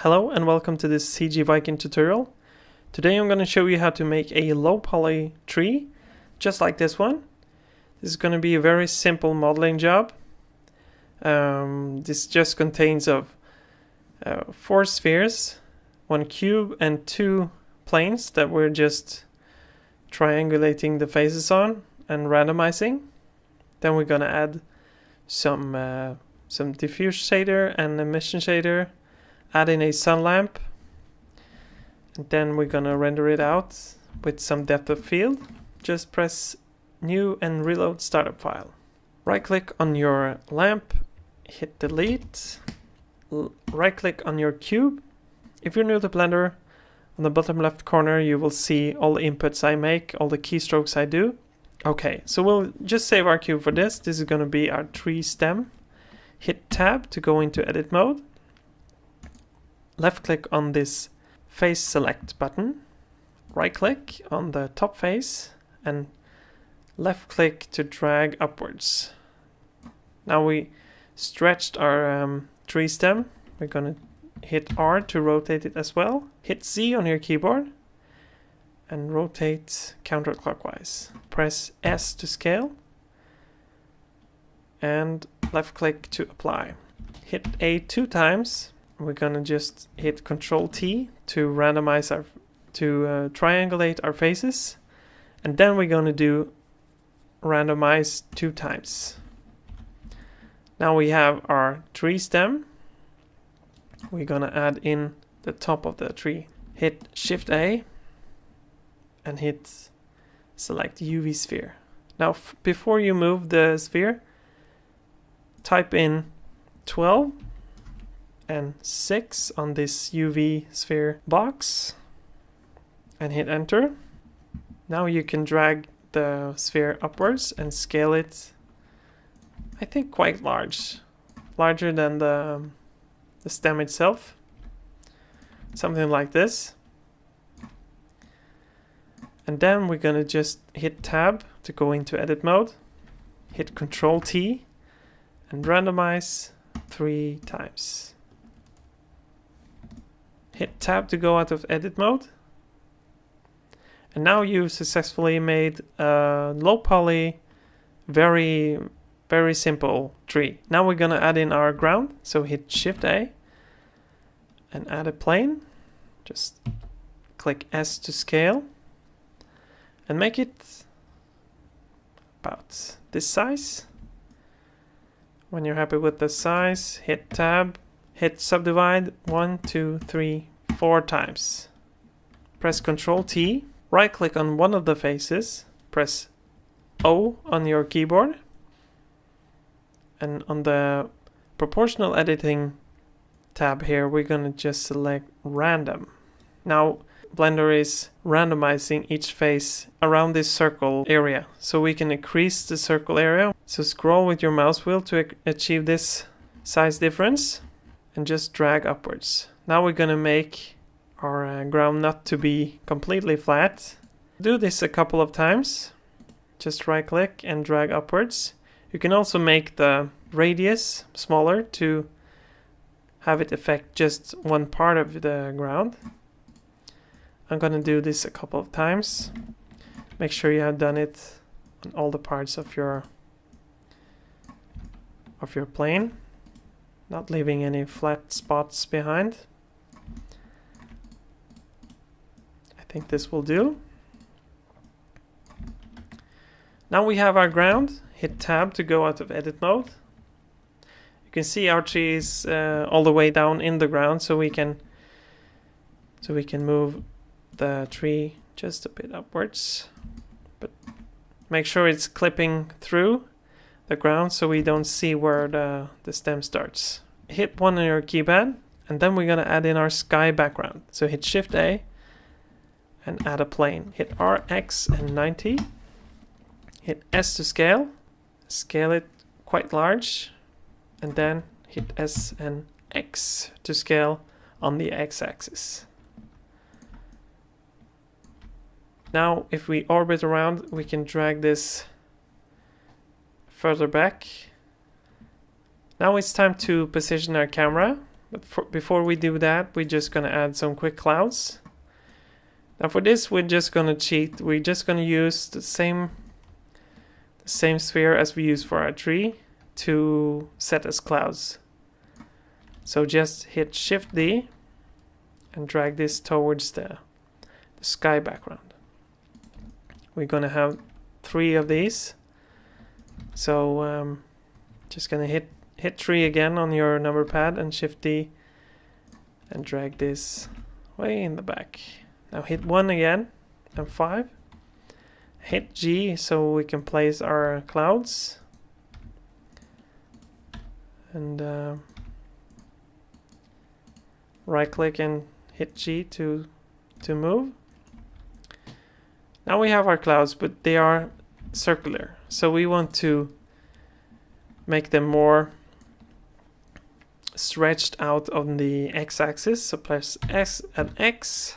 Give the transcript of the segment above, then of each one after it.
Hello and welcome to this CG Viking tutorial. Today I'm going to show you how to make a low poly tree, just like this one. This is going to be a very simple modeling job. This just contains of 4 spheres, 1 cube and 2 planes that we're just triangulating the faces on and randomizing. Then we're going to add some diffuse shader and emission shader. Add in a sun lamp, and then we're gonna render it out with some depth of field. Just press new and reload startup file. Right click on your lamp, hit delete, right click on your cube. If you're new to Blender, on the bottom left corner you will see all the inputs I make, all the keystrokes I do. Okay, so we'll just save our cube for this. This is gonna be our tree stem. Hit tab to go into edit mode. Left click on this face select button, right click on the top face and left click to drag upwards. Now we stretched our tree stem. We're gonna hit R to rotate it as well. Hit Z on your keyboard and rotate counterclockwise. Press S to scale and left click to apply. Hit A 2 times. We're gonna just hit Ctrl T to randomize triangulate our faces, and then we're gonna do randomize 2 times. Now we have our tree stem. We're gonna add in the top of the tree. Hit Shift A and hit select UV sphere. Now before you move the sphere, type in 12 and 6 on this UV sphere box and hit enter. Now you can drag the sphere upwards and scale it, I think, quite larger than the stem itself, something like this. And then we're gonna just hit tab to go into edit mode, hit Ctrl T and randomize 3 times. Hit tab to go out of edit mode. And now you've successfully made a low poly, very simple tree. Now we're gonna add in our ground. So hit Shift A and add a plane. Just click S to scale and make it about this size. When you're happy with the size, hit tab, hit subdivide 1, 2, 3, 4 times. Press Ctrl T, right click on one of the faces, press O on your keyboard, and on the proportional editing tab here we're gonna just select random. Now Blender is randomizing each face around this circle area, so we can increase the circle area. So scroll with your mouse wheel to achieve this size difference and just drag upwards. Now we're gonna make our ground nut to be completely flat. Do this a couple of times. Just right click and drag upwards. You can also make the radius smaller to have it affect just one part of the ground. I'm gonna do this a couple of times. Make sure you have done it on all the parts of your plane, not leaving any flat spots behind. I think this will do. Now we have our ground. Hit tab to go out of edit mode. You can see our tree is all the way down in the ground, so we can move the tree just a bit upwards, but make sure it's clipping through the ground so we don't see where the stem starts. Hit 1 on your keypad and then we're gonna add in our sky background. So hit Shift A and add a plane. Hit R, X and 90. Hit S to scale. Scale it quite large and then hit S and X to scale on the X-axis. Now if we orbit around, we can drag this further back. Now it's time to position our camera. But before we do that, we're just gonna add some quick clouds. Now for this, we're just gonna cheat. We're just gonna use the same sphere as we use for our tree to set as clouds. So just hit Shift D and drag this towards the sky background. We're gonna have 3 of these. So just gonna hit 3 again on your number pad and Shift D and drag this way in the back. Now hit 1 again and 5. Hit G so we can place our clouds. And right click and hit G to move. Now we have our clouds, but they are circular. So we want to make them more stretched out on the x-axis. So press S and X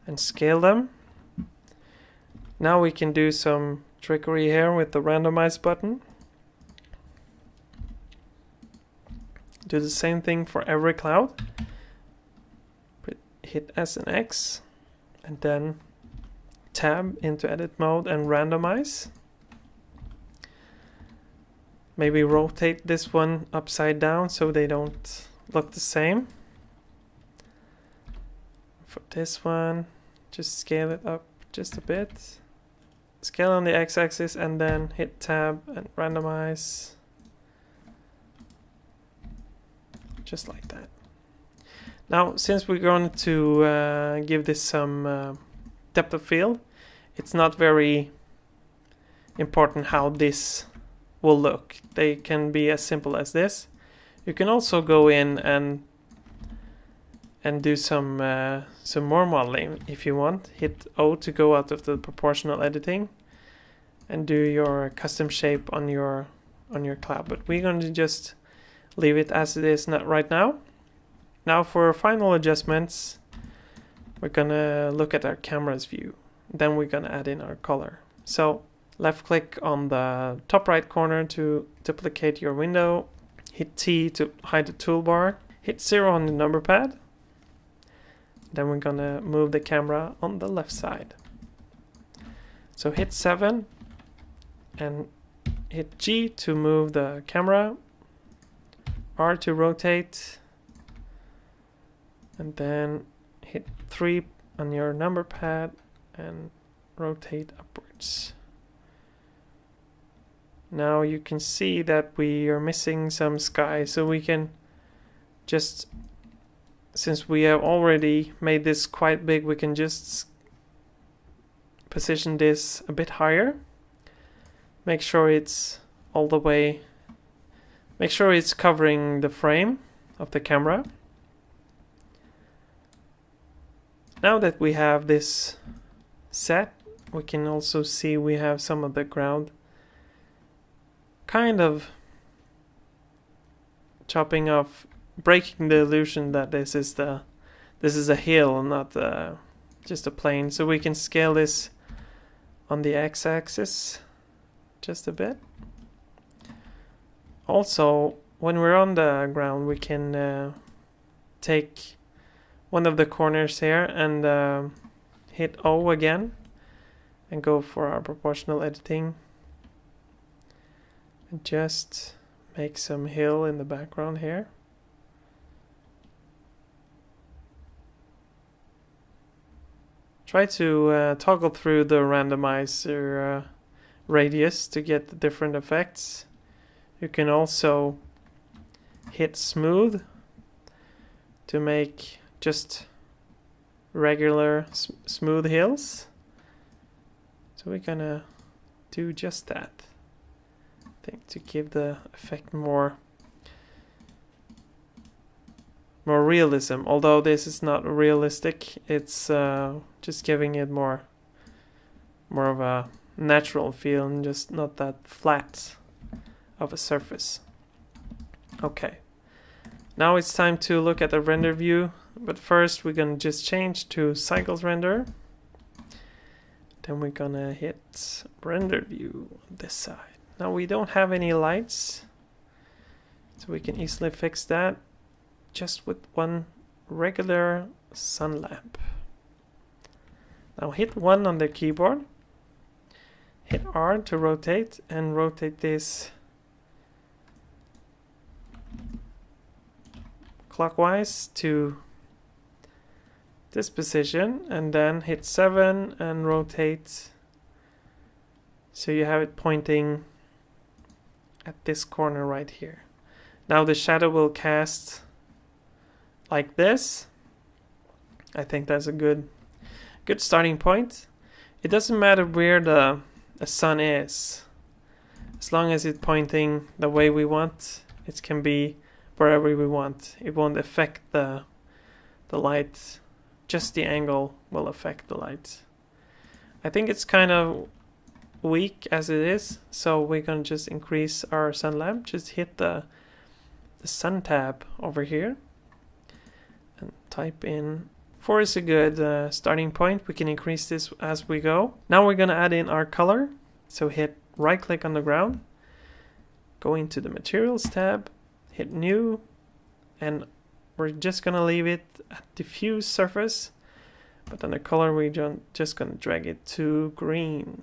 and scale them. Now we can do some trickery here with the randomize button. Do the same thing for every cloud. Hit S and X and then tab into edit mode and randomize. Maybe rotate this one upside down so they don't look the same. For this one, just scale it up just a bit. Scale on the x-axis and then hit tab and randomize. Just like that. Now, since we're going to give this some depth of field, it's not very important how this will look. They can be as simple as this. You can also go in and do some more modeling if you want. Hit O to go out of the proportional editing and do your custom shape on your cloud. But we're going to just leave it as it is right now. Now for final adjustments, we're gonna look at our camera's view. Then we're gonna add in our color. So left click on the top right corner to duplicate your window. Hit T to hide the toolbar. Hit 0 on the number pad. Then we're gonna move the camera on the left side. So hit 7 and hit G to move the camera. R to rotate. And then hit 3 on your number pad and rotate upwards. Now you can see that we are missing some sky, so we can just, since we have already made this quite big, we can just position this a bit higher. Make sure it's all the way, make sure it's covering the frame of the camera. Now that we have this set, we can also see we have some of the ground kind of chopping off, breaking the illusion that this is a hill, not just a plane. So we can scale this on the x-axis just a bit. Also, when we're on the ground, we can take one of the corners here and hit O again and go for our proportional editing and just make some hill in the background here. Try to toggle through the randomizer radius to get the different effects. You can also hit smooth to make just regular smooth hills. So we're gonna do just that. I think to give the effect more realism. Although this is not realistic, it's just giving it more of a natural feel and just not that flat of a surface. Okay. Now it's time to look at the render view. But first we're gonna just change to cycles render. Then we're gonna hit render view on this side. Now we don't have any lights, so we can easily fix that. just with one regular sun lamp. Now hit 1 on the keyboard, hit R to rotate, and rotate this clockwise to this position, and then hit 7 and rotate so you have it pointing at this corner right here. Now the shadow will cast like this. I think that's a good starting point. It doesn't matter where the sun is, as long as it's pointing the way we want. It can be wherever we want. It won't affect the light. Just the angle will affect the light. I think it's kind of weak as it is, so we're gonna just increase our sun lamp. Just hit the sun tab over here and type in 4 is a good starting point. We can increase this as we go. Now we're gonna add in our color. So hit right click on the ground, go into the materials tab, hit new, and we're just gonna leave it at diffuse surface, but on the color we're just gonna drag it to green.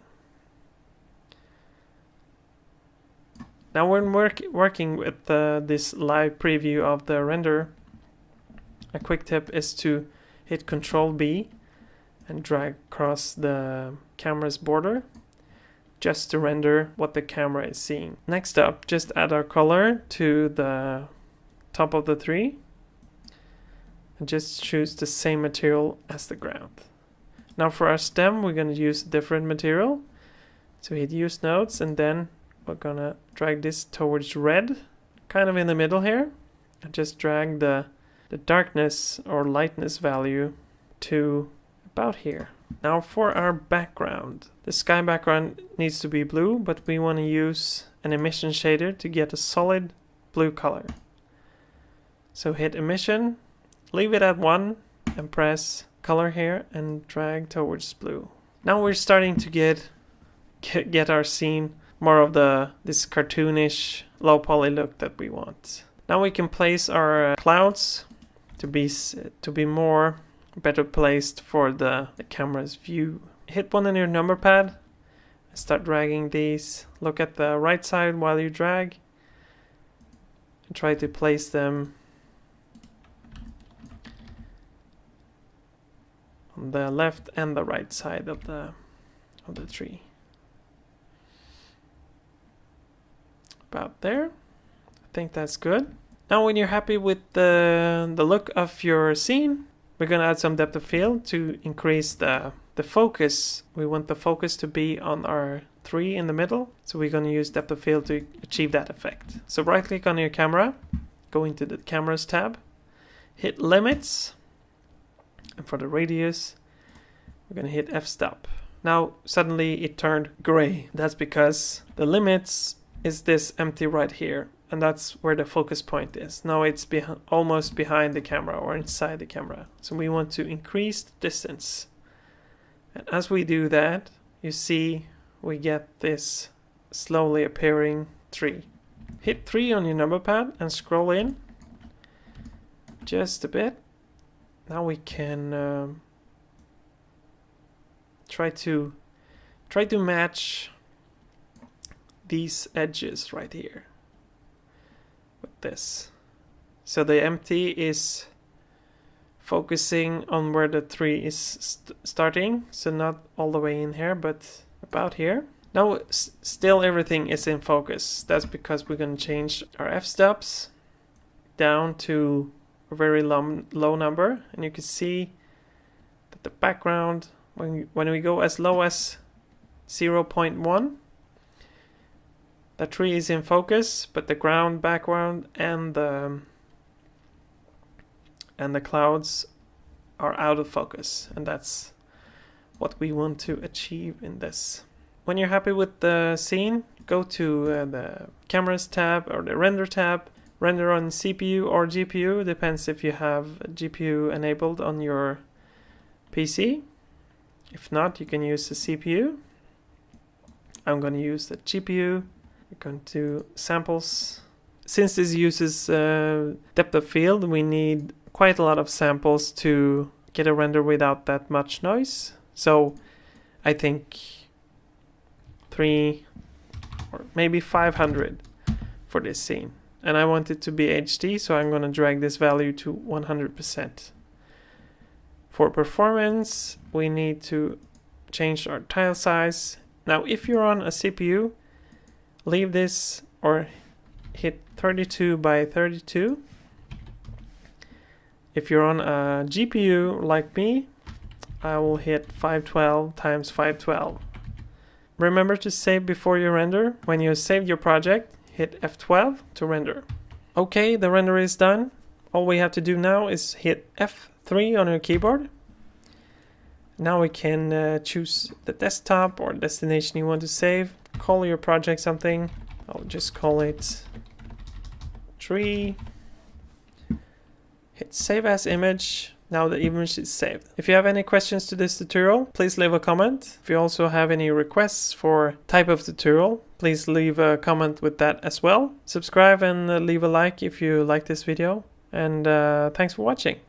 Now when working with this live preview of the render, a quick tip is to hit Ctrl B and drag across the camera's border just to render what the camera is seeing. Next up, just add our color to the top of the tree and just choose the same material as the ground. Now for our stem, we're going to use a different material. So hit use nodes, and then we're going to drag this towards red, kind of in the middle here, and just drag the darkness or lightness value to about here. Now for our background, the sky background needs to be blue, but we want to use an emission shader to get a solid blue color. So hit emission, leave it at 1, and press color here and drag towards blue. Now we're starting to get our scene more of this cartoonish low poly look that we want. Now we can place our clouds to be more better placed for the camera's view. Hit 1 on your number pad and start dragging these. Look at the right side while you drag and try to place them on the left and the right side of the tree. About there. I think that's good. Now when you're happy with the look of your scene, we're going to add some depth of field to increase the focus. We want the focus to be on our tree in the middle, so we're going to use depth of field to achieve that effect. So right click on your camera, go into the cameras tab, hit limits, and for the radius we're going to hit f-stop. Now suddenly it turned gray. That's because the limits is this empty right here, and that's where the focus point is. Now it's almost behind the camera or inside the camera. So we want to increase the distance. And as we do that, you see we get this slowly appearing tree. Hit 3 on your number pad and scroll in just a bit. Now we can try to match these edges right here with this. So the empty is focusing on where the tree is starting, so not all the way in here, but about here. Now still everything is in focus. That's because we're going to change our f-stops down to a very low number, and you can see that the background, when we go as low as 0.1, the tree is in focus, but the ground background and the clouds are out of focus, and that's what we want to achieve in this. When you're happy with the scene, go to the cameras tab or the render tab. Render on CPU or GPU, depends if you have GPU enabled on your PC. If not, you can use the CPU. I'm going to use the GPU. We're going to samples, Since this uses depth of field, we need quite a lot of samples to get a render without that much noise. So I think 3 or maybe 500 for this scene. And I want it to be HD, so I'm going to drag this value to 100%. For performance, we need to change our tile size. Now, if you're on a CPU, leave this or hit 32 by 32. If you're on a GPU like me, I will hit 512 times 512. Remember to save before you render. When you saved your project, hit F12 to render. Okay, the render is done. All we have to do now is hit F3 on your keyboard. Now we can choose the desktop or destination you want to save. Call your project something. I'll just call it tree. Hit save as image. Now the image is saved. If you have any questions to this tutorial, please leave a comment. If you also have any requests for type of tutorial, please leave a comment with that as well. Subscribe and leave a like if you like this video. And thanks for watching.